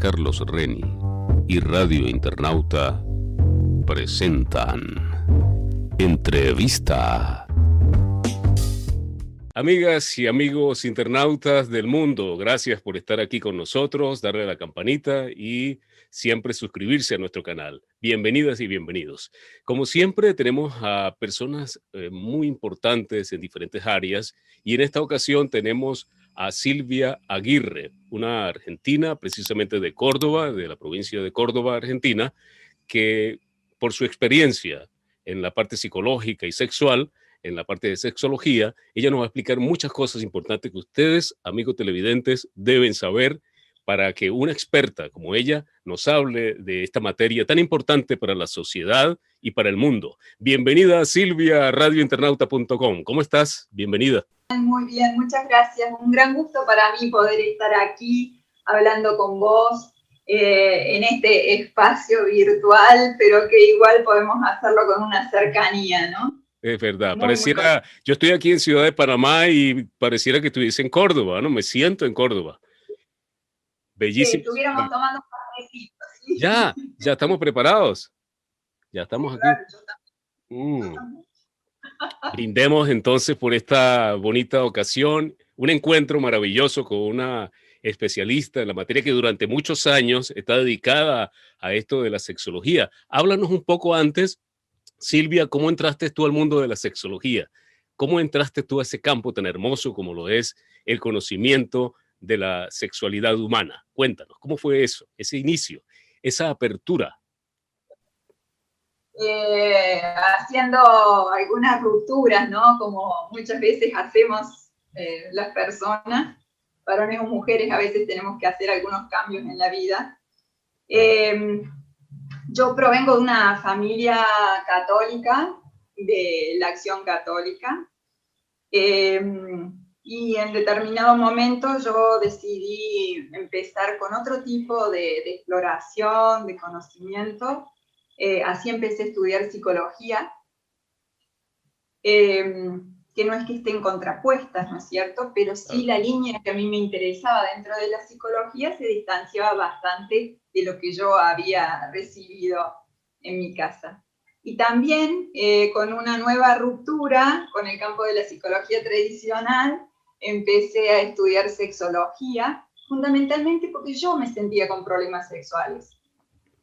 Carlos Reni y Radio Internauta presentan Entrevista. Amigas y amigos internautas del mundo, gracias por estar aquí con nosotros, darle a la campanita y siempre suscribirse a nuestro canal. Bienvenidas y bienvenidos. Como siempre, tenemos a personas muy importantes en diferentes áreas y en esta ocasión tenemos a Silvia Aguirre, una argentina, precisamente de Córdoba, de la provincia de Córdoba, Argentina, que por su experiencia en la parte psicológica y sexual, en la parte de sexología, ella nos va a explicar muchas cosas importantes que ustedes, amigos televidentes, deben saber para que una experta como ella nos hable de esta materia tan importante para la sociedad y para el mundo. Bienvenida, Silvia, a radiointernauta.com. ¿Cómo estás? Bienvenida. Muy bien, muchas gracias. Un gran gusto para mí poder estar aquí hablando con vos en este espacio virtual, pero que igual podemos hacerlo con una cercanía, ¿no? Es verdad, pareciera, yo estoy aquí en Ciudad de Panamá y pareciera que estuviese en Córdoba, ¿no? Me siento en Córdoba. Bellísimo. Sí, estuviéramos tomando un cafecito, ¿sí? Ya estamos preparados. Ya estamos sí, aquí. Claro, Brindemos entonces por esta bonita ocasión, un encuentro maravilloso con una especialista en la materia que durante muchos años está dedicada a esto de la sexología. Háblanos un poco antes, Silvia, ¿cómo entraste tú al mundo de la sexología? ¿Cómo entraste tú a ese campo tan hermoso como lo es el conocimiento de la sexualidad humana? Cuéntanos, ¿cómo fue eso, ese inicio, esa apertura? Haciendo algunas rupturas, ¿no? Como muchas veces hacemos las personas, varones o mujeres, a veces tenemos que hacer algunos cambios en la vida. Yo provengo de una familia católica, de la Acción Católica, y en determinado momento yo decidí empezar con otro tipo de exploración, de conocimiento. Así empecé a estudiar psicología, que no es que estén contrapuestas, ¿no es cierto? Pero sí la línea que a mí me interesaba dentro de la psicología se distanciaba bastante de lo que yo había recibido en mi casa. Y también con una nueva ruptura con el campo de la psicología tradicional, empecé a estudiar sexología, fundamentalmente porque yo me sentía con problemas sexuales.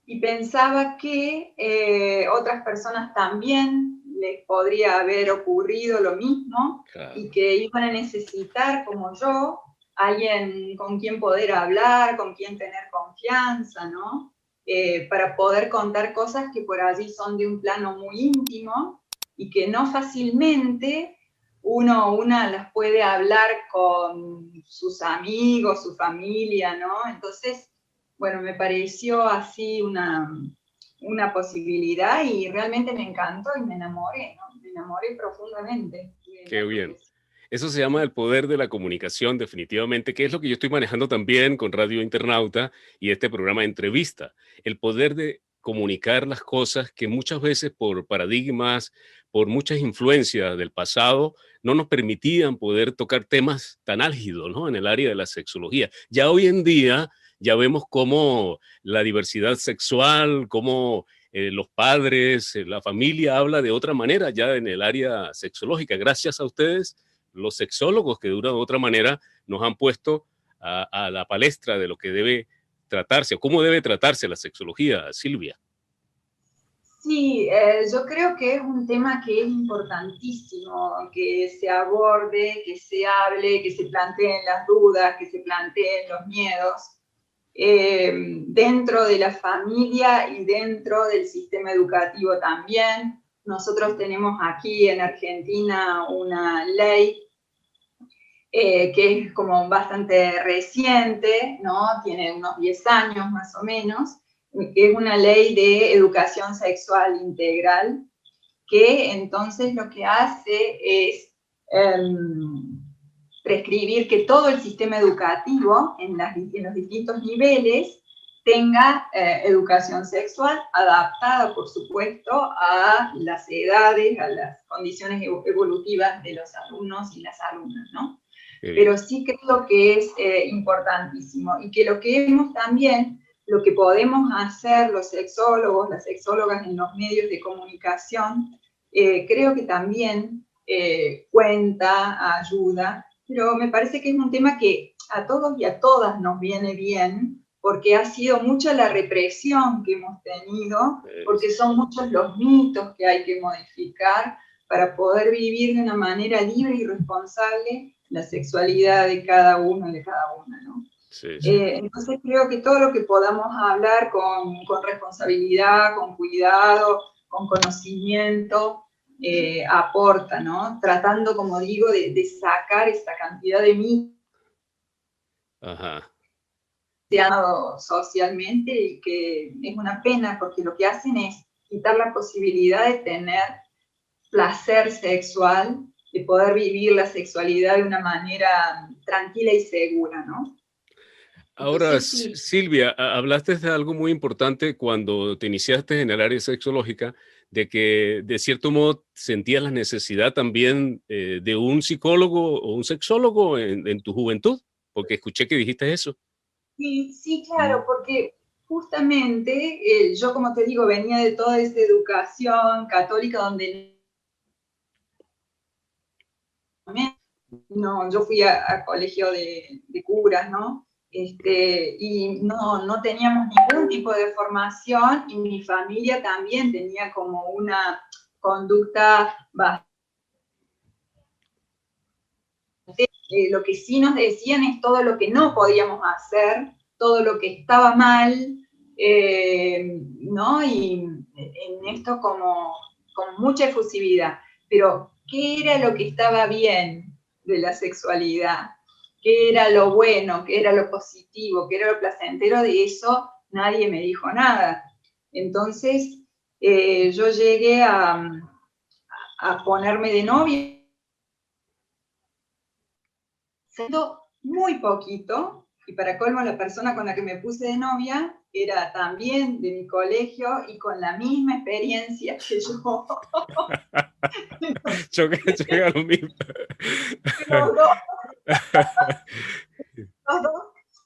Y pensaba que otras personas también les podría haber ocurrido lo mismo, claro, y que iban a necesitar, como yo, alguien con quien poder hablar, con quien tener confianza, ¿no? Para poder contar cosas que por allí son de un plano muy íntimo y que no fácilmente una las puede hablar con sus amigos, su familia, ¿no? Entonces, bueno, me pareció así una posibilidad y realmente me encantó y me enamoré, ¿no? Me enamoré profundamente. Qué bien. Eso se llama el poder de la comunicación, definitivamente, que es lo que yo estoy manejando también con Radio Internauta y este programa de entrevista. El poder de comunicar las cosas que muchas veces por paradigmas, por muchas influencias del pasado, no nos permitían poder tocar temas tan álgidos, ¿no? En el área de la sexología. Ya hoy en día ya vemos cómo la diversidad sexual, cómo los padres, la familia habla de otra manera ya en el área sexológica. Gracias a ustedes, los sexólogos que de una u otra manera nos han puesto a la palestra de lo que debe tratarse, o cómo debe tratarse la sexología, Silvia. Sí, yo creo que es un tema que es importantísimo, que se aborde, que se hable, que se planteen las dudas, que se planteen los miedos. Dentro de la familia y dentro del sistema educativo también. Nosotros tenemos aquí en Argentina una ley que es como bastante reciente, ¿no? Tiene unos 10 años más o menos, que es una ley de educación sexual integral, que entonces lo que hace es prescribir que todo el sistema educativo en los distintos niveles tenga educación sexual adaptada, por supuesto, a las edades, a las condiciones evolutivas de los alumnos y las alumnas, ¿no? Pero sí creo que es importantísimo y que lo que vemos también lo que podemos hacer los sexólogos, las sexólogas en los medios de comunicación, creo que también cuenta, ayuda, pero me parece que es un tema que a todos y a todas nos viene bien, porque ha sido mucha la represión que hemos tenido, porque son muchos los mitos que hay que modificar para poder vivir de una manera libre y responsable la sexualidad de cada uno y de cada una, ¿no? Sí, sí. Entonces creo que todo lo que podamos hablar con responsabilidad, con cuidado, con conocimiento, aporta, ¿no? Tratando, como digo, de sacar esta cantidad de mitos Ajá. socialmente y que es una pena porque lo que hacen es quitar la posibilidad de tener placer sexual, de poder vivir la sexualidad de una manera tranquila y segura, ¿no? Ahora, Entonces, sí. Silvia, hablaste de algo muy importante cuando te iniciaste en el área sexológica, de que de cierto modo sentías la necesidad también de un psicólogo o un sexólogo en tu juventud, porque escuché que dijiste eso. Sí, sí, claro, porque justamente yo, como te digo, venía de toda esa educación católica donde no, yo fui a colegio de curas, ¿no? Y no teníamos ningún tipo de formación y mi familia también tenía como una conducta bastante. Lo que sí nos decían es todo lo que no podíamos hacer, todo lo que estaba mal, ¿no? Y en esto como con mucha efusividad. Pero, ¿qué era lo que estaba bien de la sexualidad? ¿Qué era lo bueno? ¿Qué era lo positivo? ¿Qué era lo placentero? De eso nadie me dijo nada. Entonces, yo llegué a ponerme de novia siendo muy poquito, y para colmo la persona con la que me puse de novia era también de mi colegio y con la misma experiencia que yo. Choca lo mismo. Los dos, los dos.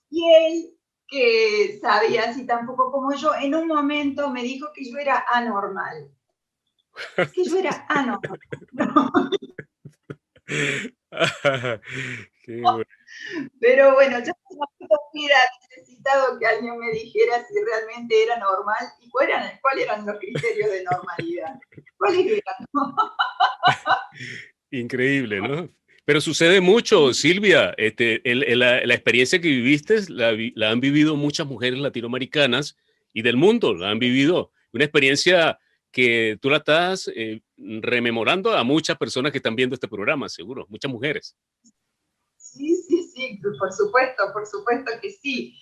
Y él, que sabía así tampoco como yo, en un momento me dijo que yo era anormal. Que yo era anormal. Qué bueno. Pero bueno, yo no hubiera necesitado que alguien me dijera si realmente era normal y cuáles eran los criterios de normalidad. ¿Cuáles eran? Increíble, ¿no? Pero sucede mucho, Silvia. La experiencia que viviste la han vivido muchas mujeres latinoamericanas y del mundo, la han vivido. Una experiencia que tú la estás rememorando a muchas personas que están viendo este programa, seguro, muchas mujeres. Sí, sí, sí, por supuesto que sí.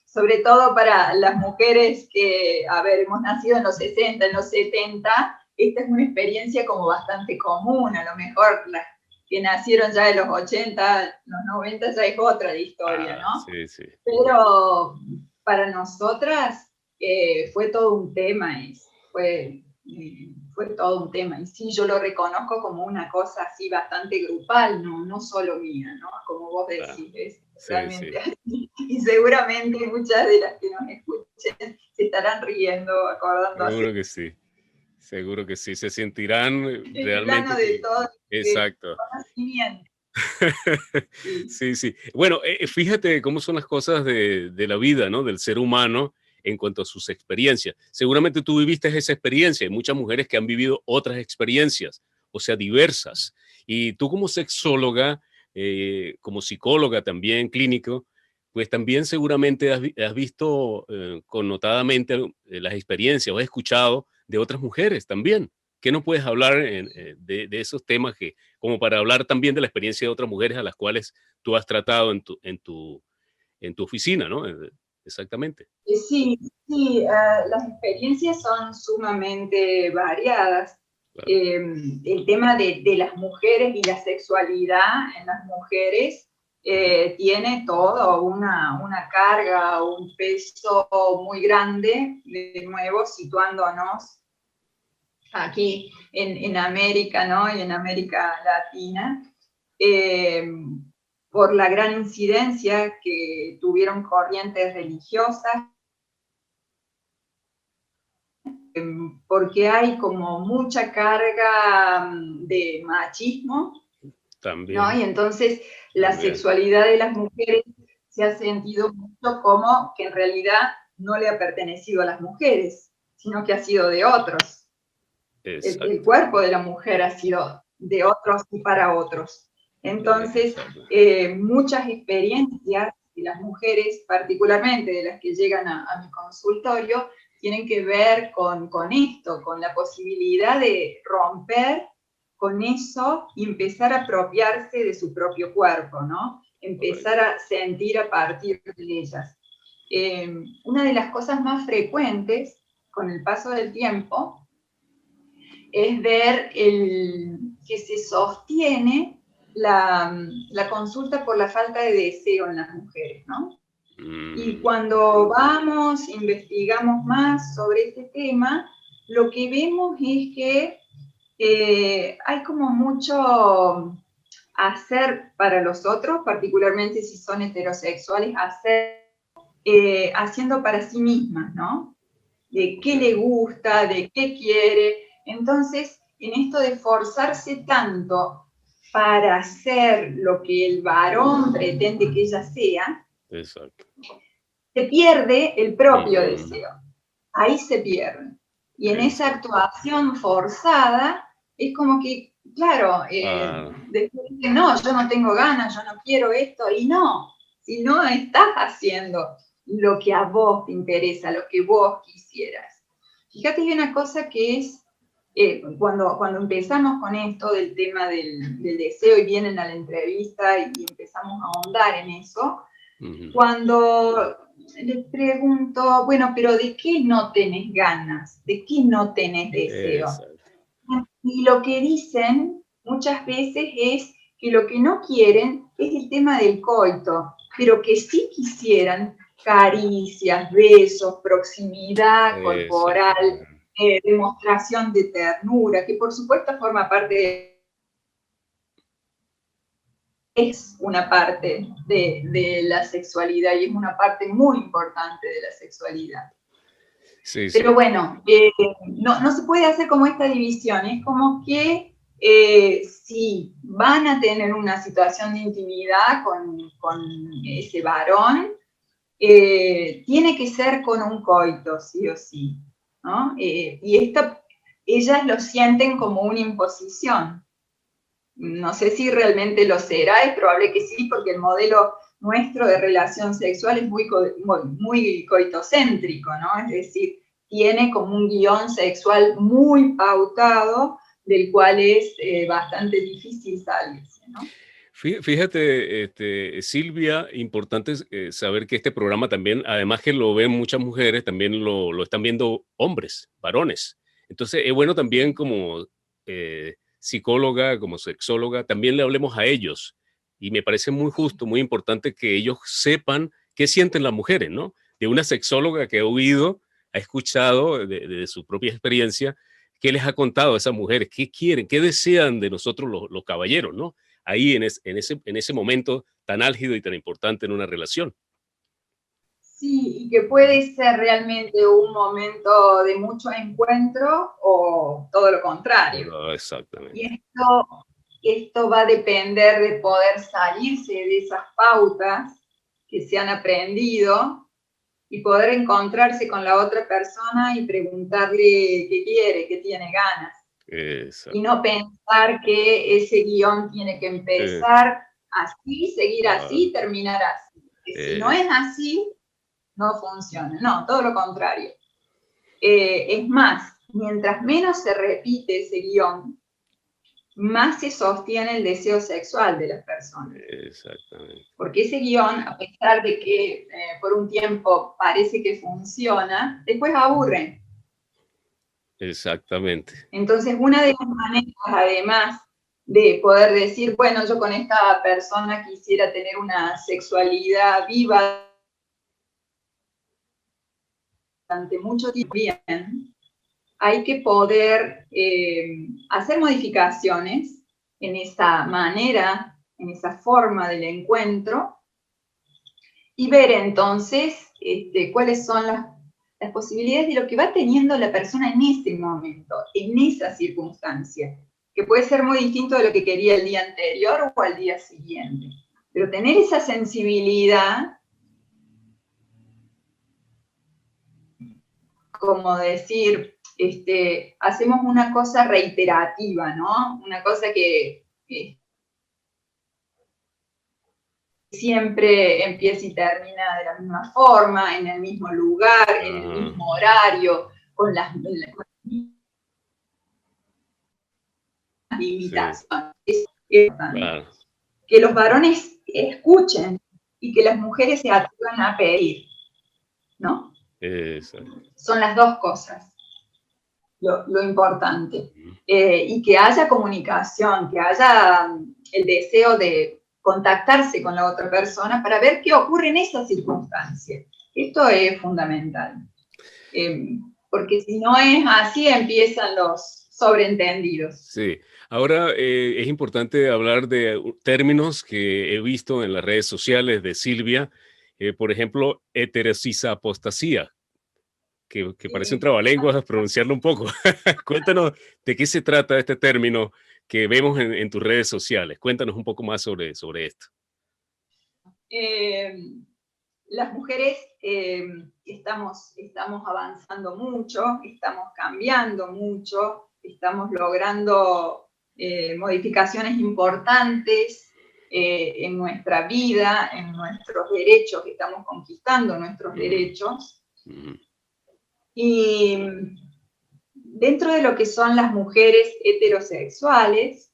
Sobre todo para las mujeres que, a ver, hemos nacido en los 60, en los 70, esta es una experiencia como bastante común, a lo mejor las que nacieron ya en los 80, los 90 ya es otra la historia, ¿no? Sí, sí. Pero para nosotras fue todo un tema, fue todo un tema. Y sí, yo lo reconozco como una cosa así bastante grupal, no solo mía, ¿no? Como vos decís, es Sí, realmente sí. así. Y seguramente muchas de las que nos escuchen se estarán riendo, acordándose. Seguro que sí. Seguro que sí. Se sentirán El plano realmente de que... todo el Exacto. conocimiento. Sí. Sí, sí. Bueno, fíjate cómo son las cosas de la vida, ¿no? Del ser humano en cuanto a sus experiencias. Seguramente tú viviste esa experiencia. Hay muchas mujeres que han vivido otras experiencias, o sea, diversas. Y tú como sexóloga, como psicóloga también, clínico, pues también seguramente has visto connotadamente las experiencias o has escuchado de otras mujeres también. ¿Qué nos puedes hablar de esos temas que, como para hablar también de la experiencia de otras mujeres a las cuales tú has tratado en tu oficina, ¿no? Exactamente. Sí, sí, las experiencias son sumamente variadas. Claro. El tema de las mujeres y la sexualidad en las mujeres tiene todo una carga, un peso muy grande, de nuevo situándonos aquí en América, ¿no? Y en América Latina. Eh, por la gran incidencia que tuvieron corrientes religiosas, porque hay como mucha carga de machismo, También. ¿no? Y entonces la sexualidad de las mujeres se ha sentido mucho como que en realidad no le ha pertenecido a las mujeres, sino que ha sido de otros. El cuerpo de la mujer ha sido de otros y para otros. Entonces, muchas experiencias de las mujeres, particularmente de las que llegan a mi consultorio, tienen que ver con esto, con la posibilidad de romper con eso y empezar a apropiarse de su propio cuerpo, ¿no? Empezar a sentir a partir de ellas. Una de las cosas más frecuentes con el paso del tiempo es ver que se sostiene la consulta por la falta de deseo en las mujeres, ¿no? Y cuando vamos, investigamos más sobre este tema, lo que vemos es que hay como mucho hacer para los otros, particularmente si son heterosexuales, haciendo para sí mismas, ¿no? De qué le gusta, de qué quiere. Entonces, en esto de forzarse tanto para hacer lo que el varón pretende que ella sea, se pierde el propio deseo. Ahí se pierde. Y en esa actuación forzada, es como que, claro, después dice, no, yo no tengo ganas, yo no quiero esto, y no, si no estás haciendo lo que a vos te interesa, lo que vos quisieras. Fíjate que hay una cosa que es, cuando empezamos con esto del tema del deseo y vienen a la entrevista y empezamos a ahondar en eso, cuando les pregunto, bueno, pero ¿de qué no tenés ganas? ¿De qué no tenés deseo? Y lo que dicen muchas veces es que lo que no quieren es el tema del coito, pero que sí quisieran caricias, besos, proximidad corporal, demostración de ternura, que por supuesto forma parte es una parte de la sexualidad y es una parte muy importante de la sexualidad. Sí, pero bueno, no se puede hacer como esta división, es como que si van a tener una situación de intimidad con ese varón, tiene que ser con un coito, sí o sí, ¿no? Y ellas lo sienten como una imposición. No sé si realmente lo será, es probable que sí, porque el modelo nuestro de relación sexual es muy coitocéntrico, ¿no? Es decir, tiene como un guión sexual muy pautado, del cual es bastante difícil salirse, ¿no? Fíjate, Silvia, importante saber que este programa también, además que lo ven muchas mujeres, también lo están viendo hombres, varones. Entonces es bueno también como psicóloga, como sexóloga, también le hablemos a ellos. Y me parece muy justo, muy importante que ellos sepan qué sienten las mujeres, ¿no? De una sexóloga que ha oído, ha escuchado de su propia experiencia, qué les ha contado a esas mujeres, qué quieren, qué desean de nosotros los caballeros, ¿no? Ahí en ese momento tan álgido y tan importante en una relación. Sí, y que puede ser realmente un momento de mucho encuentro o todo lo contrario. Exactamente. Y esto va a depender de poder salirse de esas pautas que se han aprendido y poder encontrarse con la otra persona y preguntarle qué quiere, qué tiene ganas. Exacto. Y no pensar que ese guión tiene que empezar así, seguir así, terminar así. Que si no es así, no funciona. No, todo lo contrario. Es más, mientras menos se repite ese guión, más se sostiene el deseo sexual de las personas. Exactamente. Porque ese guión, a pesar de que por un tiempo parece que funciona, después aburre. Exactamente. Entonces, una de las maneras, además de poder decir, bueno, yo con esta persona quisiera tener una sexualidad viva durante mucho tiempo, bien, hay que poder hacer modificaciones en esa manera en esa forma del encuentro, y ver entonces cuáles son las posibilidades de lo que va teniendo la persona en ese momento, en esa circunstancia, que puede ser muy distinto de lo que quería el día anterior o al día siguiente. Pero tener esa sensibilidad, como decir, hacemos una cosa reiterativa, ¿no? Una cosa que siempre empieza y termina de la misma forma, en el mismo lugar, en el mismo horario, con las limitaciones. Sí. Es claro. Que los varones escuchen y que las mujeres se atrevan a pedir, ¿no? Exacto. Son las dos cosas lo importante. Y que haya comunicación, que haya el deseo de contactarse con la otra persona para ver qué ocurre en esa circunstancia. Esto es fundamental. Porque si no es así, empiezan los sobreentendidos. Sí. Ahora es importante hablar de términos que he visto en las redes sociales de Silvia, por ejemplo, heterosisapostasía, que parece un trabalenguas pronunciarlo un poco. Cuéntanos de qué se trata este término que vemos en tus redes sociales. Cuéntanos un poco más sobre esto. Las mujeres estamos avanzando mucho, estamos cambiando mucho, estamos logrando modificaciones importantes en nuestra vida, en nuestros derechos, estamos conquistando nuestros derechos. Y dentro de lo que son las mujeres heterosexuales,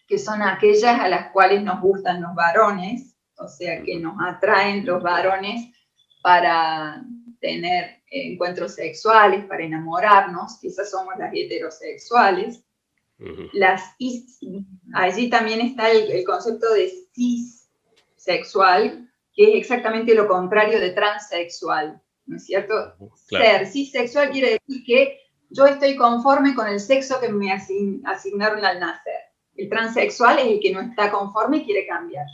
que son aquellas a las cuales nos gustan los varones, o sea, que nos atraen los varones para tener encuentros sexuales, para enamorarnos, esas somos las heterosexuales. Allí también está el concepto de cissexual, que es exactamente lo contrario de transexual, ¿no es cierto? Claro. Ser cissexual quiere decir que yo estoy conforme con el sexo que me asignaron al nacer. El transexual es el que no está conforme y quiere cambiar.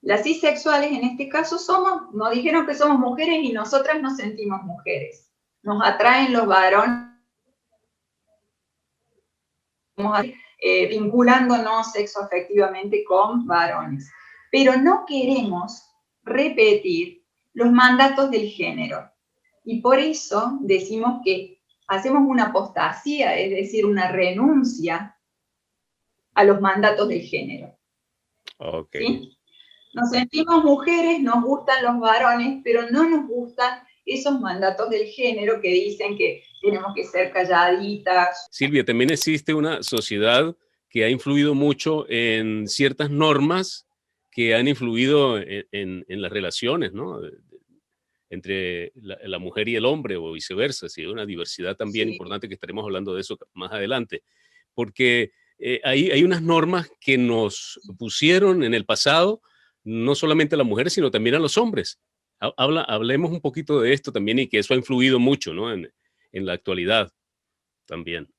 Las cisexuales, en este caso, nos dijeron que somos mujeres y nosotras nos sentimos mujeres. Nos atraen los varones, vinculándonos sexoafectivamente con varones. Pero no queremos repetir los mandatos del género. Y por eso decimos que hacemos una apostasía, es decir, una renuncia a los mandatos del género. Okay. ¿Sí? Nos sentimos mujeres, nos gustan los varones, pero no nos gustan esos mandatos del género que dicen que tenemos que ser calladitas. Silvia, también existe una sociedad que ha influido mucho en ciertas normas que han influido en las relaciones, ¿no? Entre la mujer y el hombre o viceversa. Sí, una diversidad también importante, que estaremos hablando de eso más adelante. Porque hay unas normas que nos pusieron en el pasado, no solamente a las mujeres, sino también a los hombres. Hablemos un poquito de esto también, y que eso ha influido mucho, ¿no? en la actualidad también.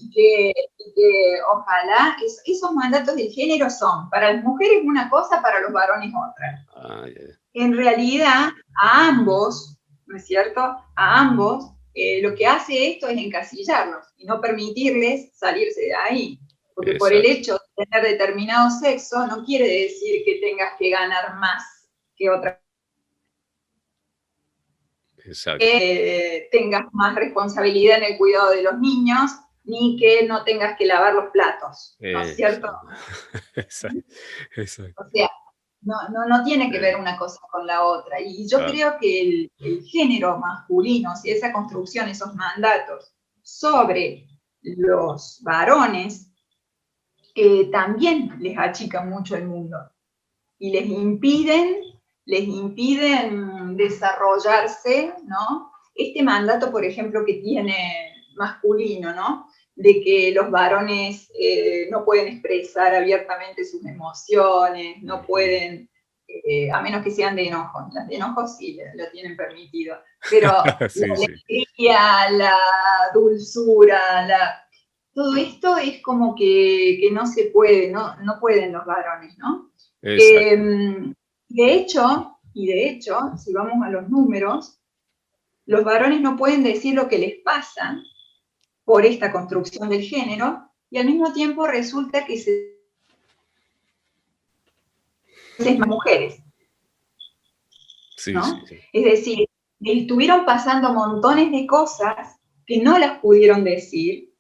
Y que ojalá esos mandatos del género son para las mujeres una cosa, para los varones otra. En realidad, a ambos, ¿no es cierto? A ambos, lo que hace esto es encasillarlos y no permitirles salirse de ahí. Porque por el hecho de tener determinado sexo no quiere decir que tengas que ganar más que otra. Exacto. Que tengas más responsabilidad en el cuidado de los niños, ni que no tengas que lavar los platos, ¿no es cierto? Exacto. O sea, no tiene que ver una cosa con la otra. Y yo creo que el género masculino, si esa construcción, esos mandatos sobre los varones, también les achican mucho el mundo y les impiden desarrollarse, ¿no? Este mandato, por ejemplo, que tiene masculino, ¿no? De que los varones no pueden expresar abiertamente sus emociones, no pueden, a menos que sean de enojo. Las de enojo sí lo tienen permitido, pero sí, la alegría, la dulzura, todo esto es como que no se puede, no pueden los varones, ¿no? Exacto. De hecho, si vamos a los números, los varones no pueden decir lo que les pasa por esta construcción del género, y al mismo tiempo resulta que se más mujeres, Sí, sí, ¿no? sí. Es decir, estuvieron pasando montones de cosas que no las pudieron decir,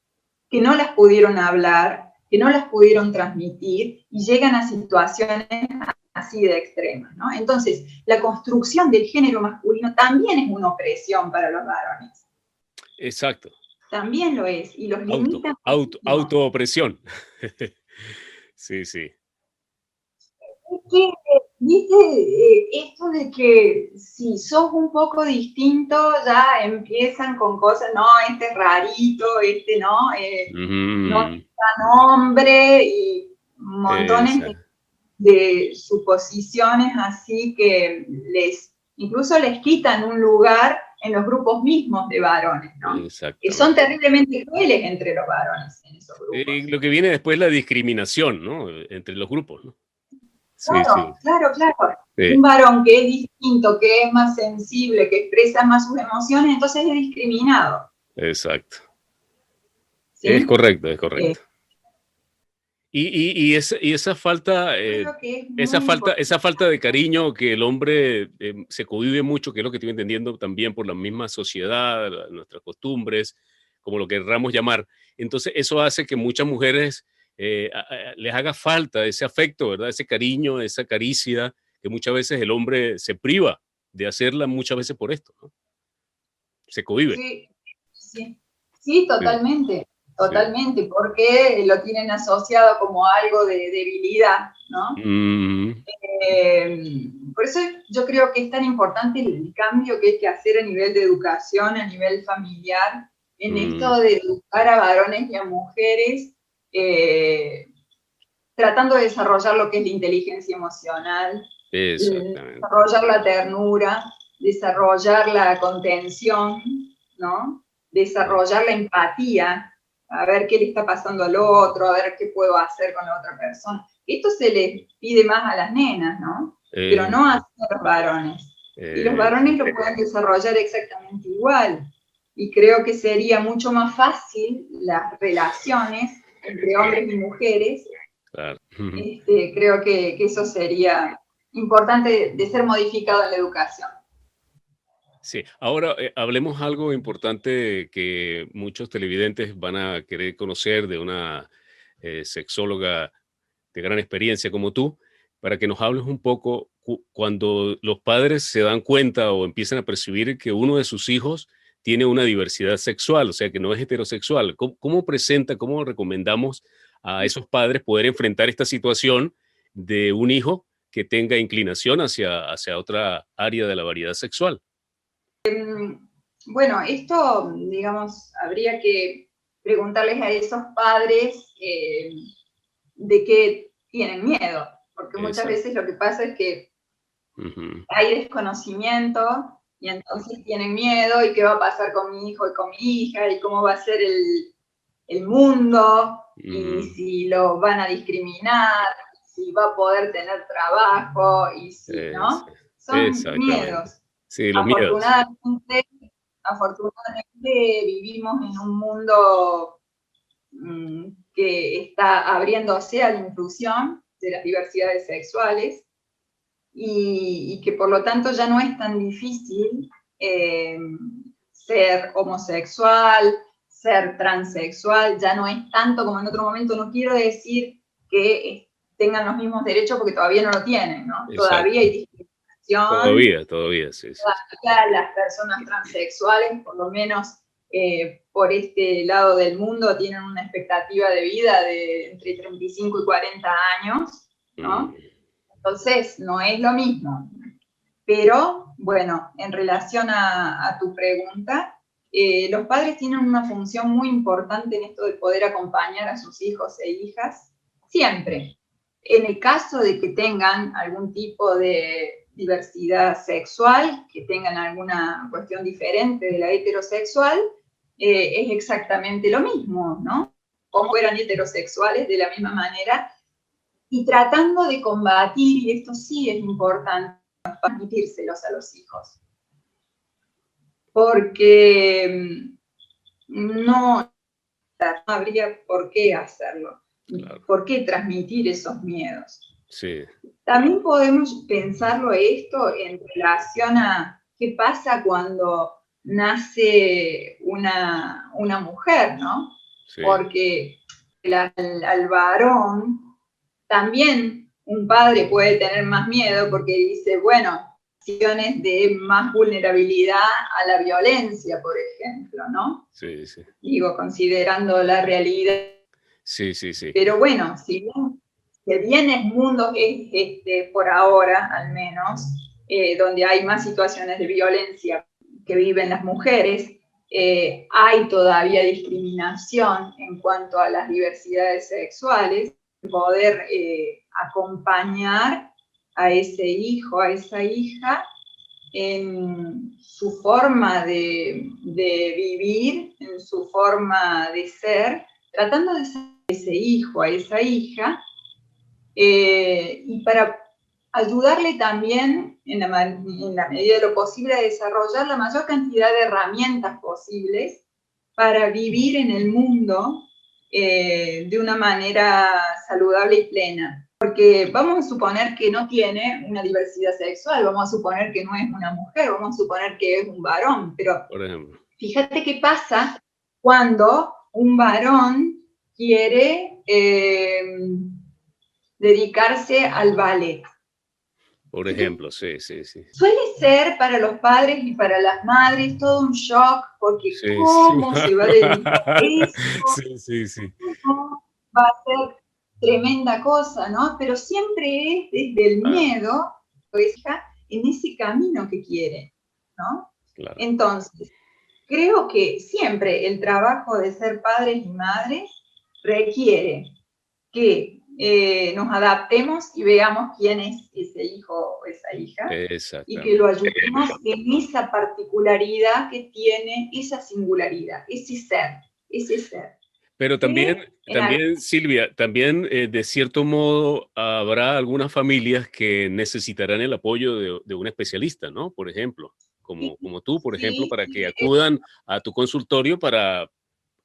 que no las pudieron hablar, que no las pudieron transmitir, y llegan a situaciones así de extremas, ¿no? Entonces, la construcción del género masculino también es una opresión para los varones. Exacto. También lo es, y los limita muchísimo. Autoopresión. Sí, sí. Es que, viste, esto de que si sos un poco distinto, ya empiezan con cosas, no, este es rarito, este no es tan hombre, y montones Esa, de suposiciones así que incluso les quitan un lugar en los grupos mismos de varones, ¿no? Que son exactamente. terriblemente crueles entre los varones en esos grupos. Lo que viene después es la discriminación, ¿no? Entre los grupos, ¿no? Sí, Claro, sí. claro, claro. Un Sí, varón que es distinto, que es más sensible, que expresa más sus emociones, entonces es discriminado, exacto. Es ¿sí? correcto, es Eh, correcto. Y esa falta, yo creo que es muy importante. esa falta de cariño que el hombre se cohíbe mucho, que es lo que estoy entendiendo también por la misma sociedad, nuestras costumbres, como lo querramos llamar. Entonces, eso hace que muchas mujeres les haga falta ese afecto, ¿verdad? Ese cariño, esa caricia, que muchas veces el hombre se priva de hacerla muchas veces por esto, ¿no? Se cohíbe. Sí, sí, sí, Sí, totalmente, sí. totalmente, porque lo tienen asociado como algo de debilidad, ¿no? Mm, Por eso yo creo que es tan importante el cambio que hay que hacer a nivel de educación, a nivel familiar, en mm, esto de educar a varones y a mujeres, eh, tratando de desarrollar lo que es la inteligencia emocional, exactamente. desarrollar la ternura, desarrollar la contención, ¿no? Desarrollar la empatía, a ver qué le está pasando al otro, a ver qué puedo hacer con la otra persona. Esto se les pide más a las nenas, ¿no? Pero no Eh, así a los varones. Y los sí. varones lo pueden desarrollar exactamente igual. Y creo que sería mucho más fácil las relaciones entre hombres y mujeres. Claro. Creo que eso sería importante de ser modificado en la educación. Sí, ahora hablemos algo importante que muchos televidentes van a querer conocer de una sexóloga de gran experiencia como tú, para que nos hables un poco cuando los padres se dan cuenta o empiezan a percibir que uno de sus hijos tiene una diversidad sexual, o sea, que no es heterosexual. ¿Cómo presenta, cómo recomendamos a esos padres poder enfrentar esta situación de un hijo que tenga inclinación hacia otra área de la variedad sexual? Bueno, esto, digamos, habría que preguntarles a esos padres de qué tienen miedo, porque muchas Exacto. veces lo que pasa es que Ujú. hay desconocimiento y entonces tienen miedo y qué va a pasar con mi hijo y con mi hija y cómo va a ser el mundo y Ujú. si lo van a discriminar, si va a poder tener trabajo y si, Es- ¿no? Son exactamente. miedos. Sí, los miedos. Afortunadamente, afortunadamente vivimos en un mundo que está abriéndose a la inclusión de las diversidades sexuales y que por lo tanto ya no es tan difícil eh, ser homosexual, ser transexual, ya no es tanto como en otro momento. No quiero decir que tengan los mismos derechos porque todavía no lo tienen, ¿no? Todavía Exacto. hay discriminación, Todavía, sí, sí, sí. todavía las personas transexuales, por lo menos por este lado del mundo, tienen una expectativa de vida de entre 35 y 40 años, Mm, ¿no? Entonces, no es lo mismo. Pero, bueno, en relación a tu pregunta, los padres tienen una función muy importante en esto de poder acompañar a sus hijos e hijas, siempre. En el caso de que tengan algún tipo de diversidad sexual, que tengan alguna cuestión diferente de la heterosexual, es exactamente lo mismo, ¿no? como eran heterosexuales de la misma manera, y tratando de combatir, y esto sí es importante, transmitírselos a los hijos. Porque no habría por qué hacerlo, Claro. por qué transmitir esos miedos. Sí. También podemos pensarlo esto en relación a qué pasa cuando nace una mujer, ¿no? Sí. Porque al varón también un padre puede tener más miedo porque dice, bueno, situaciones de más vulnerabilidad a la violencia, por ejemplo, ¿no? Sí, sí. Digo, considerando la realidad. Sí, sí, sí. Pero bueno, si bien es mundo por ahora, al menos, donde hay más situaciones de violencia que viven las mujeres, hay todavía discriminación en cuanto a las diversidades sexuales, poder acompañar a ese hijo, a esa hija, en su forma de vivir, en su forma de ser, tratando de ser ese hijo, a esa hija, y para ayudarle también, en la medida de lo posible, a desarrollar la mayor cantidad de herramientas posibles para vivir en el mundo de una manera saludable y plena. Porque vamos a suponer que no tiene una diversidad sexual, vamos a suponer que no es una mujer, vamos a suponer que es un varón, pero por ejemplo, fíjate qué pasa cuando un varón quiere dedicarse al ballet. por ejemplo, sí, sí, sí. Suele ser para los padres y para las madres todo un shock, porque Sí, sí. ¿cómo se va a dedicar a eso? Sí, sí, sí. ¿Cómo va a ser tremenda cosa, ¿no? Pero siempre es desde el Ah, miedo, en ese camino que quiere, ¿no? claro. Entonces, creo que siempre el trabajo de ser padres y madres requiere que nos adaptemos y veamos quién es ese hijo o esa hija y que Exactamente. lo ayudemos en esa particularidad que tiene esa singularidad, ese ser. Pero también, Que en Silvia, también de cierto modo habrá algunas familias que necesitarán el apoyo de un especialista, ¿no? Por ejemplo, como tú, por ejemplo, sí, para sí, que acudan a tu consultorio para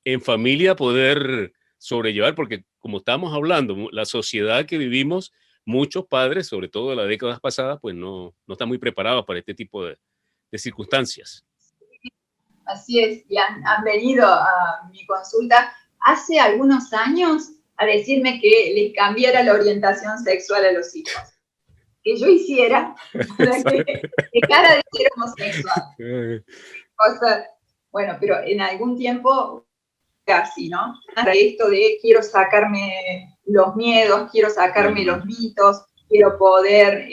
en familia poder sobrellevar, porque como estábamos hablando, la sociedad que vivimos, muchos padres, sobre todo de las décadas pasadas, pues no están muy preparados para este tipo de circunstancias. así es, y han venido a mi consulta hace algunos años a decirme que les cambiara la orientación sexual a los hijos. Que yo hiciera para que dejara de ser homosexual. Cosa, bueno, pero en algún tiempo casi, ¿no? Esto de quiero sacarme los miedos, quiero sacarme los mitos, quiero poder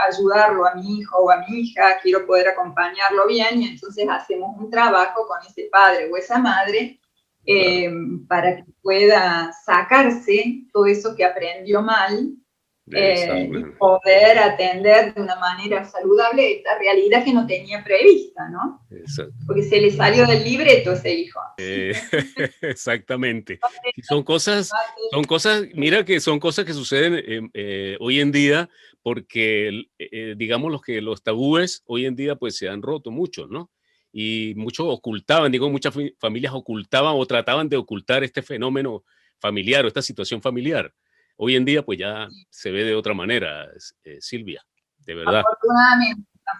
ayudarlo a mi hijo o a mi hija, quiero poder acompañarlo bien, y entonces hacemos un trabajo con ese padre o esa madre para que pueda sacarse todo eso que aprendió mal y poder atender de una manera saludable esta realidad que no tenía prevista, ¿no? Exacto. Porque se le salió del libreto a ese hijo. Exactamente. Son cosas, mira que son cosas que suceden hoy en día porque, digamos, los tabúes hoy en día pues se han roto mucho, ¿no? Y muchos ocultaban, digo, muchas familias ocultaban o trataban de ocultar este fenómeno familiar o esta situación familiar. Hoy en día pues ya se ve de otra manera, Silvia, de verdad.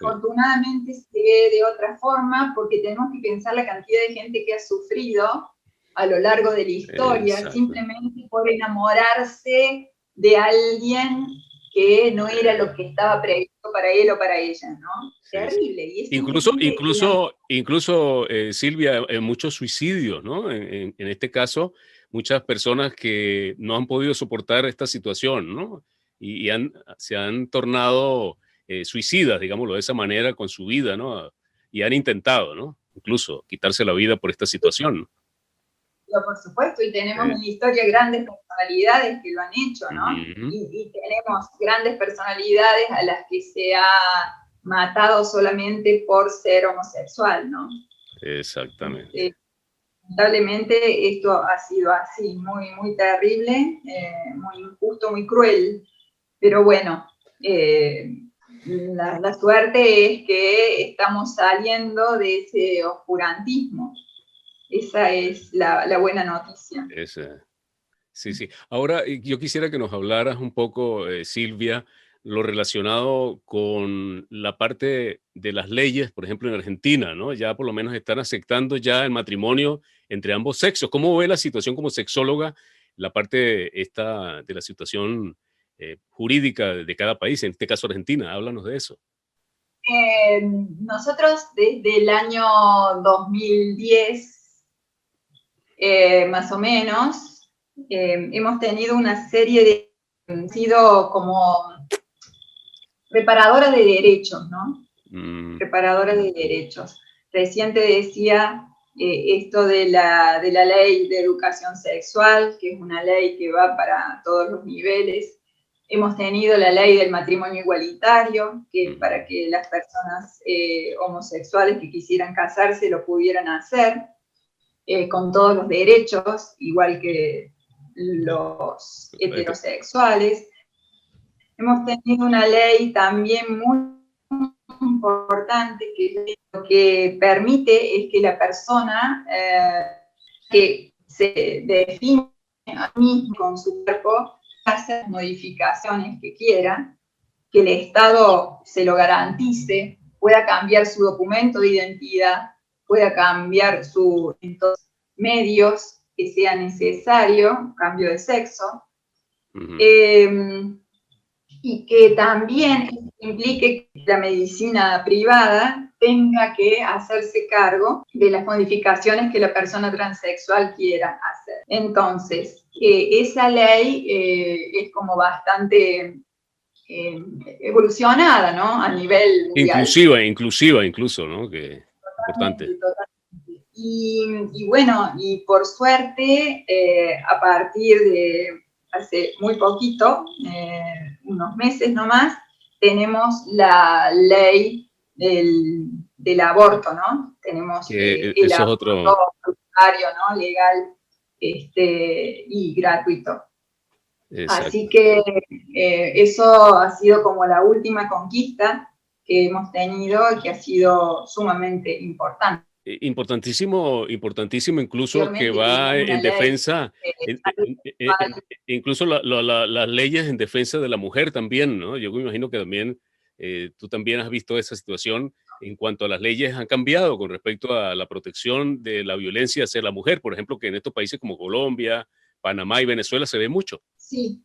Afortunadamente se ve de otra forma porque tenemos que pensar la cantidad de gente que ha sufrido a lo largo de la historia Exacto. simplemente por enamorarse de alguien que no era lo que estaba previsto para él o para ella, ¿no? Sí, Terrible. Y incluso Silvia, muchos suicidios, ¿no? En este caso, muchas personas que no han podido soportar esta situación, ¿no? Y se han tornado suicidas, digámoslo de esa manera, con su vida, ¿no? Y han intentado, ¿no? Incluso quitarse la vida por esta situación, ¿no? por supuesto, y tenemos en la historia grandes personalidades que lo han hecho, ¿no? Y tenemos grandes personalidades a las que se ha matado solamente por ser homosexual, ¿no? Exactamente. lamentablemente esto ha sido así, muy, muy terrible, muy injusto, muy cruel, pero bueno, la suerte es que estamos saliendo de ese oscurantismo. Esa es la buena noticia. Sí, sí. Ahora, yo quisiera que nos hablaras un poco, Silvia, lo relacionado con la parte de las leyes, por ejemplo, en Argentina, ¿no? Ya por lo menos están aceptando ya el matrimonio entre ambos sexos. ¿Cómo ve la situación como sexóloga, la parte esta de la situación jurídica de cada país, en este caso Argentina? Háblanos de eso. Nosotros desde el año 2010, más o menos, hemos tenido una serie de, sido como reparadora de derechos, ¿no? Reparadora de derechos. Recién te decía esto de la ley de educación sexual, que es una ley que va para todos los niveles. Hemos tenido la ley del matrimonio igualitario, que para que las personas homosexuales que quisieran casarse lo pudieran hacer, con todos los derechos, igual que los heterosexuales. Hemos tenido una ley también muy importante que permite es que la persona que se define a mismo con su cuerpo hace modificaciones que quiera, que el Estado se lo garantice, pueda cambiar su documento de identidad, pueda cambiar sus medios que sea necesario, cambio de sexo, y que también implique que la medicina privada tenga que hacerse cargo de las modificaciones que la persona transexual quiera hacer. Entonces, esa ley es como bastante evolucionada, ¿no? A nivel mundial. Inclusiva incluso, ¿no? Que importante. Totalmente. Y bueno, y por suerte, a partir de hace muy poquito, unos meses nomás, tenemos la ley del aborto, ¿no? Tenemos el aborto voluntario, ¿no? Legal, y gratuito. Exacto. Así que eso ha sido como la última conquista que hemos tenido, que ha sido sumamente importante. Importantísimo incluso que va en defensa, incluso las leyes en defensa de la mujer también, ¿no? Yo me imagino que también tú también has visto esa situación en cuanto a las leyes han cambiado con respecto a la protección de la violencia hacia la mujer, por ejemplo, que en estos países como Colombia, Panamá y Venezuela se ve mucho. Sí,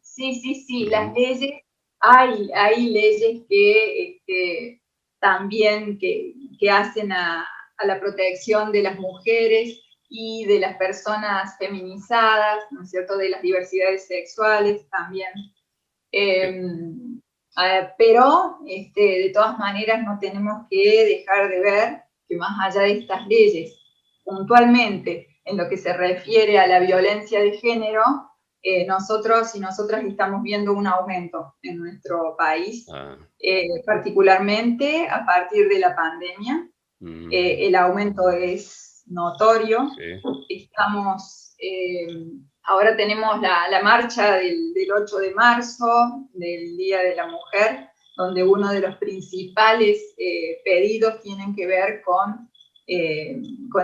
las leyes, hay leyes que también que hacen a la protección de las mujeres y de las personas feminizadas, ¿no es cierto?, de las diversidades sexuales también. Pero de todas maneras no tenemos que dejar de ver que más allá de estas leyes, puntualmente en lo que se refiere a la violencia de género, nosotros y nosotras estamos viendo un aumento en nuestro país, particularmente a partir de la pandemia. El aumento es notorio. Sí. Ahora tenemos la marcha del 8 de marzo, del Día de la Mujer, donde uno de los principales pedidos tienen que ver con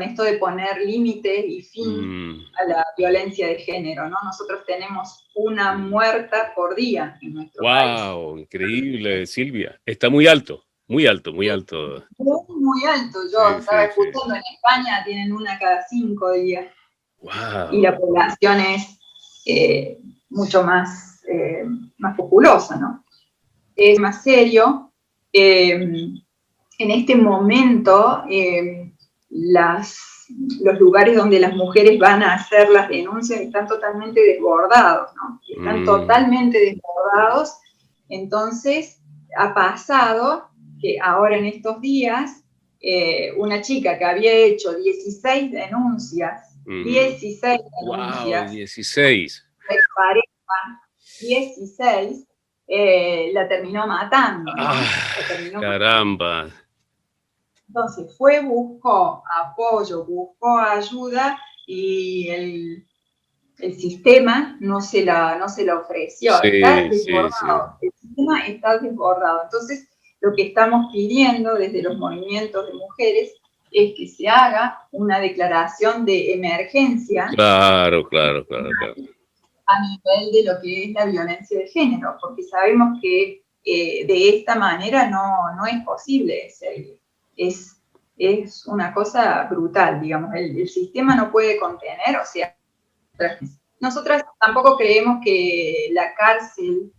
esto de poner límite y fin a la violencia de género, ¿no? Nosotros tenemos una muerta por día en nuestro país. ¡Wow! Increíble, Silvia. Está muy alto, muy alto, muy alto. Muy alto. Yo estaba escuchando, en España tienen una cada 5 días. Wow. Y la población es mucho más populosa, ¿no? Es más serio. En este momento, los lugares donde las mujeres van a hacer las denuncias están totalmente desbordados, ¿no? Están totalmente desbordados. Entonces, ha pasado que ahora en estos días, una chica que había hecho 16 denuncias, 16 denuncias. Wow, 16. Pareja, 16, la terminó matando, ¿no? Caramba. Entonces buscó apoyo, buscó ayuda y el sistema no se la ofreció, Sí, está sí, sí. desbordado, el sistema está desbordado. Entonces, lo que estamos pidiendo desde los movimientos de mujeres es que se haga una declaración de emergencia Claro, claro, claro, claro. a nivel de lo que es la violencia de género, porque sabemos que de esta manera no es posible, es una cosa brutal, digamos, el sistema no puede contener, o sea, nosotras tampoco creemos que la cárcel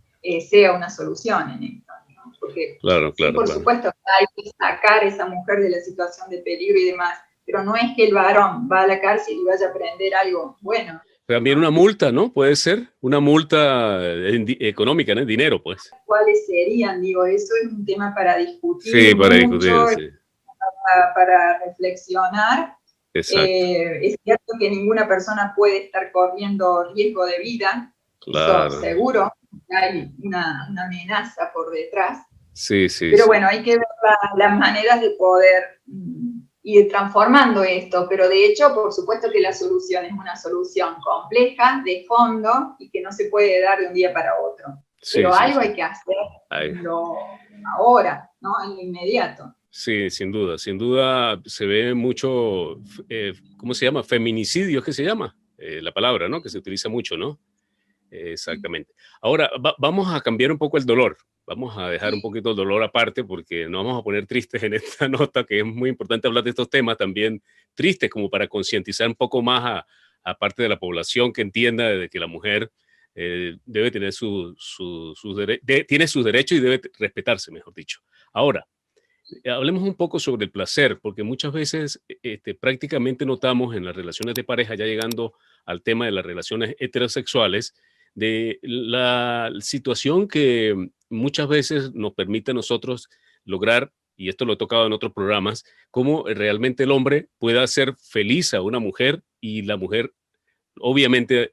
sea una solución en esto, ¿no? Porque Claro, sí, claro, por claro. supuesto, hay que sacar a esa mujer de la situación de peligro y demás, pero no es que el varón va a la cárcel y vaya a aprender algo bueno. También una ¿No? multa, ¿no? Puede ser una multa económica, ¿no? Dinero, pues. ¿Cuáles serían? Digo, eso es un tema para Sí, discutir para discutir, mucho, sí. para reflexionar. Exacto. Es cierto que ninguna persona puede estar corriendo riesgo de vida, eso Claro. seguro, hay una amenaza por detrás, Sí, sí, pero sí. bueno, hay que ver las maneras de poder ir transformando esto, pero de hecho, por supuesto que la solución es una solución compleja, de fondo, y que no se puede dar de un día para otro. Sí, Pero sí, algo sí. hay que hacer ahora, ¿no? En lo inmediato. Sí, sin duda. Sin duda se ve mucho, ¿cómo se llama? Feminicidio, ¿qué se llama? La palabra, ¿no? Que se utiliza mucho, ¿no? Exactamente. Ahora, vamos a cambiar un poco el dolor. Vamos a dejar un poquito el dolor aparte porque no vamos a poner tristes en esta nota, que es muy importante hablar de estos temas también tristes, como para concientizar un poco más a parte de la población que entienda de que la mujer debe tener tiene sus derechos y debe respetarse, mejor dicho. Ahora, hablemos un poco sobre el placer, porque muchas veces prácticamente notamos en las relaciones de pareja, ya llegando al tema de las relaciones heterosexuales, de la situación que muchas veces nos permite a nosotros lograr, y esto lo he tocado en otros programas, cómo realmente el hombre pueda hacer feliz a una mujer y la mujer obviamente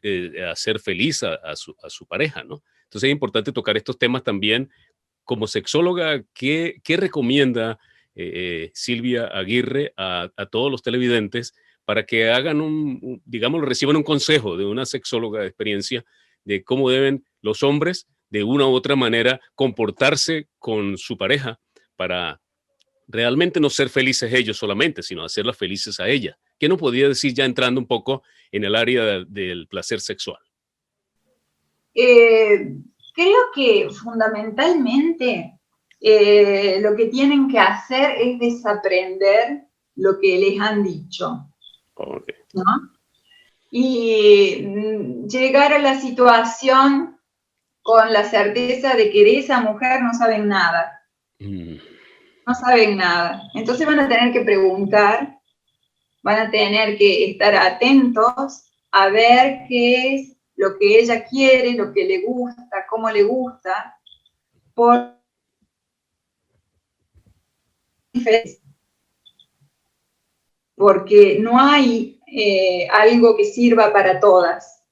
hacer feliz a su pareja, ¿no? Entonces es importante tocar estos temas también como sexóloga, ¿qué recomienda Silvia Aguirre a todos los televidentes para que hagan digamos, reciban un consejo de una sexóloga de experiencia de cómo deben los hombres de una u otra manera comportarse con su pareja para realmente no ser felices ellos solamente, sino hacerlas felices a ella? ¿Qué nos podría decir ya entrando un poco en el área del placer sexual? Creo que fundamentalmente lo que tienen que hacer es desaprender lo que les han dicho, Okay. ¿no? Y llegar a la situación con la certeza de que de esa mujer no saben nada. No saben nada. Entonces van a tener que preguntar, van a tener que estar atentos a ver qué es lo que ella quiere, lo que le gusta, cómo le gusta, porque no hay algo que sirva para todas.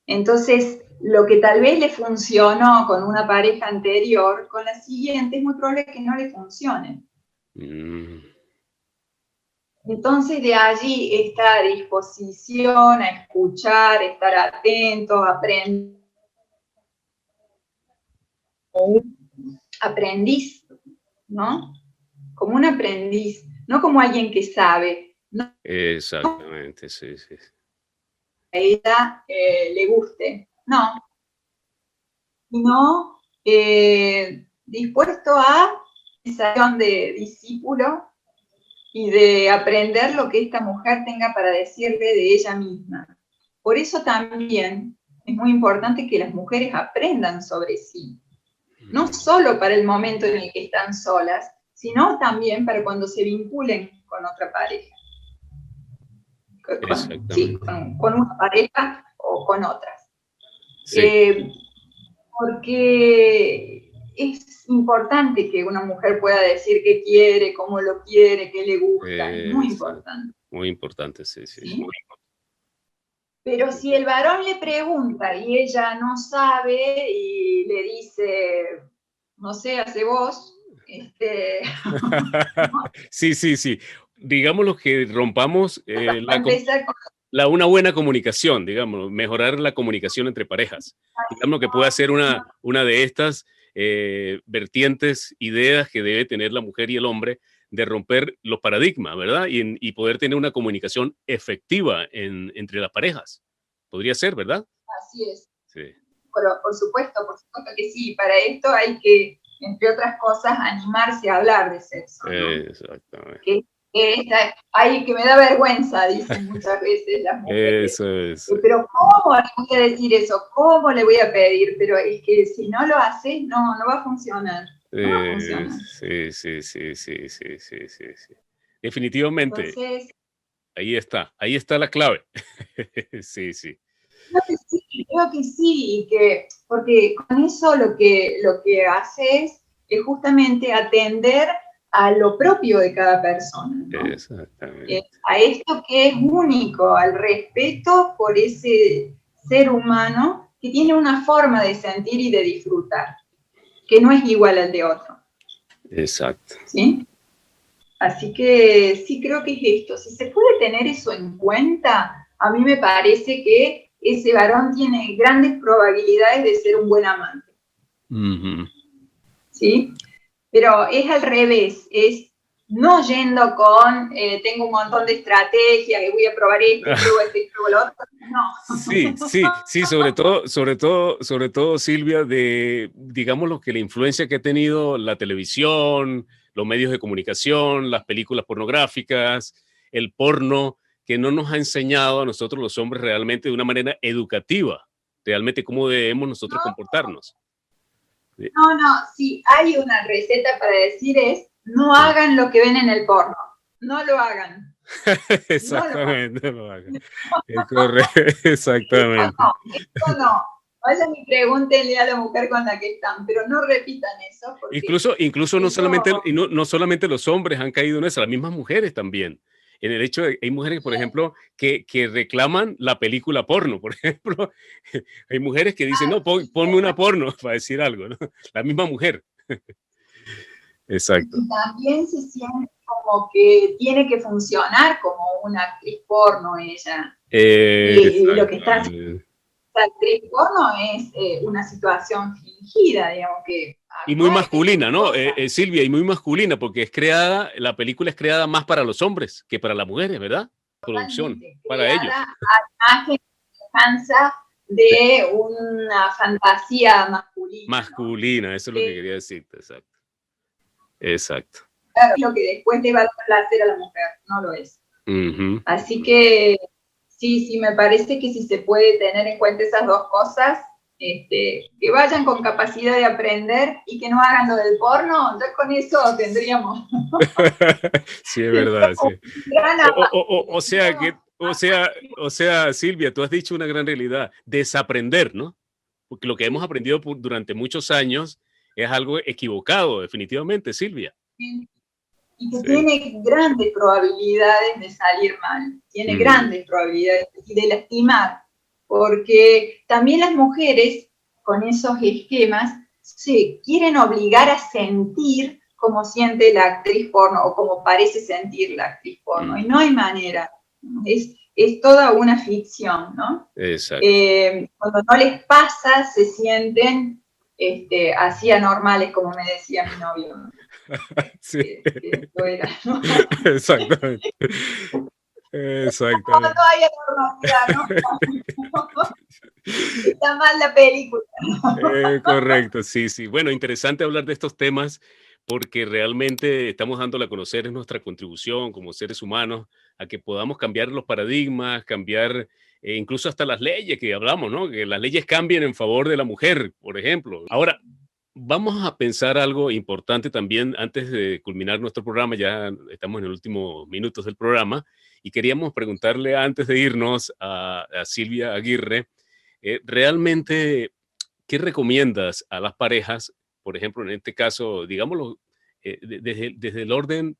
Entonces, lo que tal vez le funcionó con una pareja anterior, con la siguiente es muy probable que no le funcione. Entonces, de allí esta disposición a escuchar, estar atentos, aprender. Como un aprendiz, ¿no? Como un aprendiz, no como alguien que sabe. No, Exactamente, sí, sí. a ella le guste, no, sino dispuesto a esa de discípulo y de aprender lo que esta mujer tenga para decirle de ella misma. Por eso también es muy importante que las mujeres aprendan sobre sí, no solo para el momento en el que están solas, sino también para cuando se vinculen con otra pareja. Con una pareja o con otras. Sí. Porque es importante que una mujer pueda decir qué quiere, cómo lo quiere, qué le gusta, es muy importante. Muy importante, sí, sí. ¿Sí? Pero si el varón le pregunta y ella no sabe y le dice, no sé, hace vos, Sí, sí, sí. digámoslo que rompamos Va a empezar con una buena comunicación, digamos, mejorar la comunicación entre parejas. Digamos que puede ser una de estas vertientes, ideas que debe tener la mujer y el hombre de romper los paradigmas, ¿verdad? Y poder tener una comunicación efectiva entre las parejas. Podría ser, ¿verdad? así es. Sí. Por supuesto que sí. Para esto hay que, entre otras cosas, animarse a hablar de sexo, ¿no? Exactamente. Que me da vergüenza, dicen muchas veces las mujeres. Eso es. Pero ¿cómo le voy a decir eso? ¿Cómo le voy a pedir? Pero es que si no lo haces, no va a funcionar. No va a funcionar. Sí. Definitivamente. Entonces, ahí está la clave. Sí. creo que sí, porque con eso lo que haces es justamente atender a lo propio de cada persona, ¿no? Exactamente. A esto que es único, al respeto por ese ser humano que tiene una forma de sentir y de disfrutar, que no es igual al de otro. Exacto. ¿Sí? Así que sí creo que es esto. Si se puede tener eso en cuenta, a mí me parece que ese varón tiene grandes probabilidades de ser un buen amante. Uh-huh. ¿Sí? Pero es al revés, es no yendo con tengo un montón de estrategias y voy a probar esto, y pruebo lo otro. No. Sí, sobre todo, Silvia, digamos lo que la influencia que ha tenido la televisión, los medios de comunicación, las películas pornográficas, el porno, que no nos ha enseñado a nosotros los hombres realmente de una manera educativa, realmente cómo debemos nosotros comportarnos. No, sí, hay una receta para decir no hagan lo que ven en el porno, no lo hagan. Exactamente, no lo hagan. Es correcto, exactamente. Eso no. Vayan y pregúntenle a la mujer con la que están, pero no repitan eso. Incluso no solamente los hombres han caído en eso, las mismas mujeres también. En el hecho de, hay mujeres, por ejemplo, que reclaman la película porno, por ejemplo. Hay mujeres que dicen, no, ponme una porno, para decir algo, ¿no? La misma mujer. Exacto. Y también se siente como que tiene que funcionar como una actriz porno ella. Y lo que está haciendo la actriz porno es una situación fingida, digamos que... Y muy masculina, ¿no? Silvia, y muy masculina, porque la película es creada más para los hombres que para las mujeres, ¿verdad? Producción, para ellos. A imagen de una fantasía masculina. Masculina, ¿no? Eso es lo que quería decirte, exacto. Claro, lo que después le va a dar placer a la mujer, no lo es. Uh-huh. Así que sí, me parece que si se puede tener en cuenta esas dos cosas, que vayan con capacidad de aprender y que no hagan lo del porno, ya con eso tendríamos. Sí, es verdad, sí. O sea, Silvia, tú has dicho una gran realidad, desaprender, ¿no? Porque lo que hemos aprendido durante muchos años es algo equivocado, definitivamente, Silvia. Y que tiene grandes probabilidades de salir mal, tiene grandes probabilidades de lastimar, porque también las mujeres con esos esquemas se quieren obligar a sentir como siente la actriz porno o como parece sentir la actriz porno, y no hay manera, es toda una ficción, ¿no? Exacto. Cuando no les pasa, se sienten así anormales, como me decía mi novio, ¿no? Sí. Esto era, ¿no? Exactamente. No hay anormalidad, ¿no? Está mal la película. Correcto, sí. Bueno, interesante hablar de estos temas porque realmente estamos dándole a conocer nuestra contribución como seres humanos a que podamos cambiar los paradigmas, cambiar incluso hasta las leyes que hablamos, ¿no? Que las leyes cambien en favor de la mujer, por ejemplo. Ahora, vamos a pensar algo importante también antes de culminar nuestro programa, ya estamos en los últimos minutos del programa, y queríamos preguntarle antes de irnos a Silvia Aguirre, realmente, ¿qué recomiendas a las parejas, por ejemplo, en este caso, digámoslo, desde el orden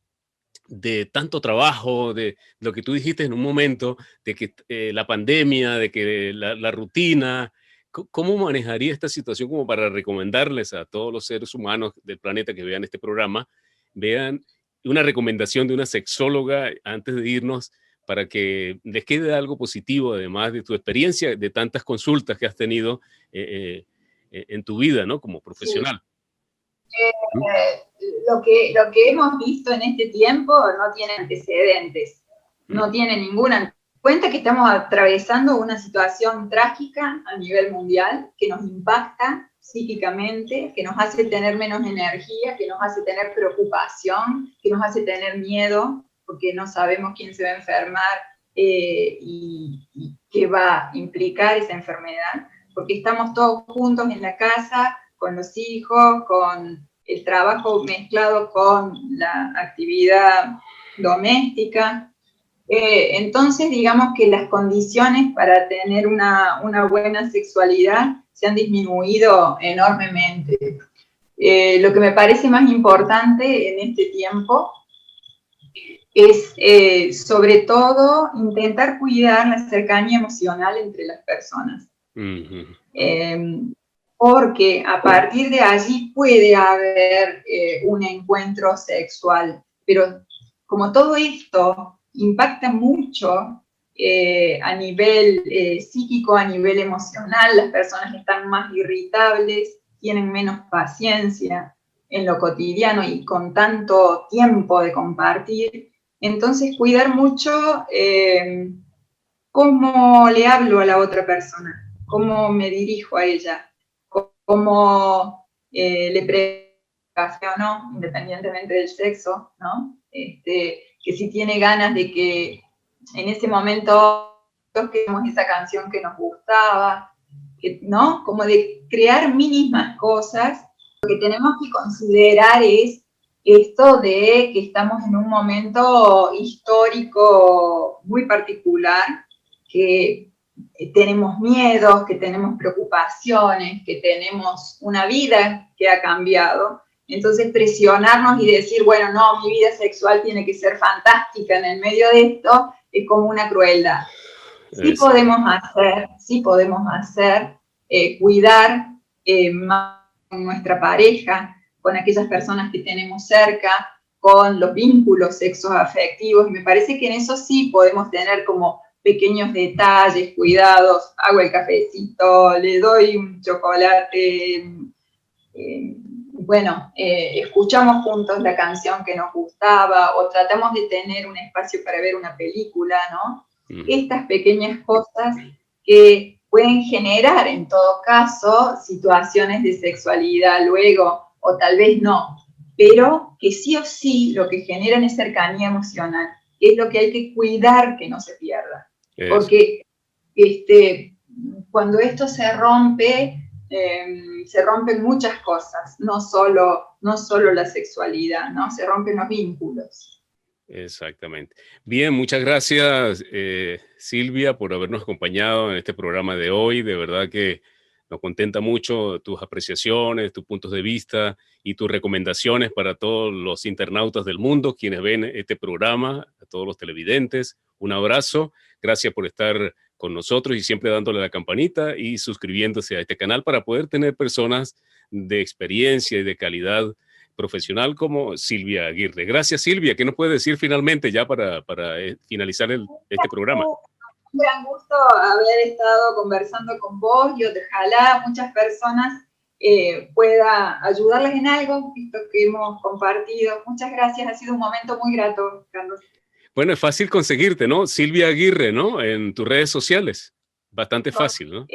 de tanto trabajo, de lo que tú dijiste en un momento, de que la pandemia, de que la rutina, ¿cómo manejaría esta situación como para recomendarles a todos los seres humanos del planeta que vean este programa, vean una recomendación de una sexóloga antes de irnos para que les quede algo positivo, además de tu experiencia, de tantas consultas que has tenido en tu vida, ¿no? Como Sí. profesional. Lo que hemos visto en este tiempo no tiene antecedentes, no tiene ninguna cuenta que estamos atravesando una situación trágica a nivel mundial que nos impacta psíquicamente, que nos hace tener menos energía, que nos hace tener preocupación, que nos hace tener miedo, porque no sabemos quién se va a enfermar y qué va a implicar esa enfermedad, porque estamos todos juntos en la casa, con los hijos, con el trabajo mezclado con la actividad doméstica. Entonces, digamos que las condiciones para tener una buena sexualidad se han disminuido enormemente. Lo que me parece más importante en este tiempo es, sobre todo, intentar cuidar la cercanía emocional entre las personas. Porque a partir de allí puede haber un encuentro sexual, pero como todo esto impacta mucho a nivel psíquico, a nivel emocional, las personas están más irritables, tienen menos paciencia en lo cotidiano y con tanto tiempo de compartir. Entonces, cuidar mucho cómo le hablo a la otra persona, cómo me dirijo a ella, cómo le pregunto café o no, independientemente del sexo, ¿no? Que si tiene ganas de que en ese momento toquemos esa canción que nos gustaba, ¿no? Como de crear mínimas cosas. Lo que tenemos que considerar es esto de que estamos en un momento histórico muy particular, que tenemos miedos, que tenemos preocupaciones, que tenemos una vida que ha cambiado. Entonces presionarnos y decir, bueno, no, mi vida sexual tiene que ser fantástica en el medio de esto, es como una crueldad. Sí podemos hacer, cuidar más con nuestra pareja, con aquellas personas que tenemos cerca, con los vínculos sexoafectivos, y me parece que en eso sí podemos tener como pequeños detalles, cuidados, hago el cafecito, le doy un chocolate, escuchamos juntos la canción que nos gustaba, o tratamos de tener un espacio para ver una película, ¿no? Estas pequeñas cosas que pueden generar, en todo caso, situaciones de sexualidad luego, o tal vez no, pero que sí o sí lo que generan es cercanía emocional, es lo que hay que cuidar que no se pierda. Eso. Porque cuando esto se rompen muchas cosas, no solo la sexualidad, ¿no? Se rompen los vínculos. Exactamente. Bien, muchas gracias, Silvia, por habernos acompañado en este programa de hoy. De verdad que nos contenta mucho tus apreciaciones, tus puntos de vista y tus recomendaciones para todos los internautas del mundo, quienes ven este programa, a todos los televidentes. Un abrazo. Gracias por estar con nosotros y siempre dándole a la campanita y suscribiéndose a este canal para poder tener personas de experiencia y de calidad profesional como Silvia Aguirre. Gracias, Silvia. ¿Qué nos puede decir finalmente ya para finalizar este programa? Un gran gusto haber estado conversando con vos y ojalá muchas personas pueda ayudarles en algo, esto que hemos compartido. Muchas gracias, ha sido un momento muy grato, Carlos. Bueno, es fácil conseguirte, ¿no? Silvia Aguirre, ¿no? En tus redes sociales. Bastante fácil, ¿no?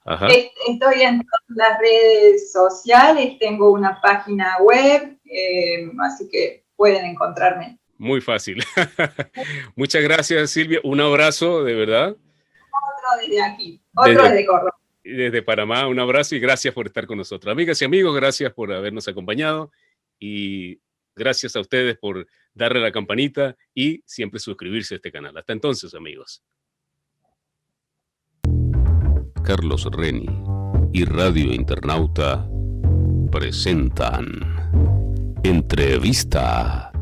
Ajá. Estoy en todas las redes sociales, tengo una página web, así que pueden encontrarme. Muy fácil. Muchas gracias, Silvia. Un abrazo, de verdad. Otro desde aquí, otro desde Córdoba. Desde Panamá, un abrazo y gracias por estar con nosotros. Amigas y amigos, gracias por habernos acompañado y gracias a ustedes por darle a la campanita y siempre suscribirse a este canal. Hasta entonces, amigos. Carlos Reni y Radio Internauta presentan Entrevista.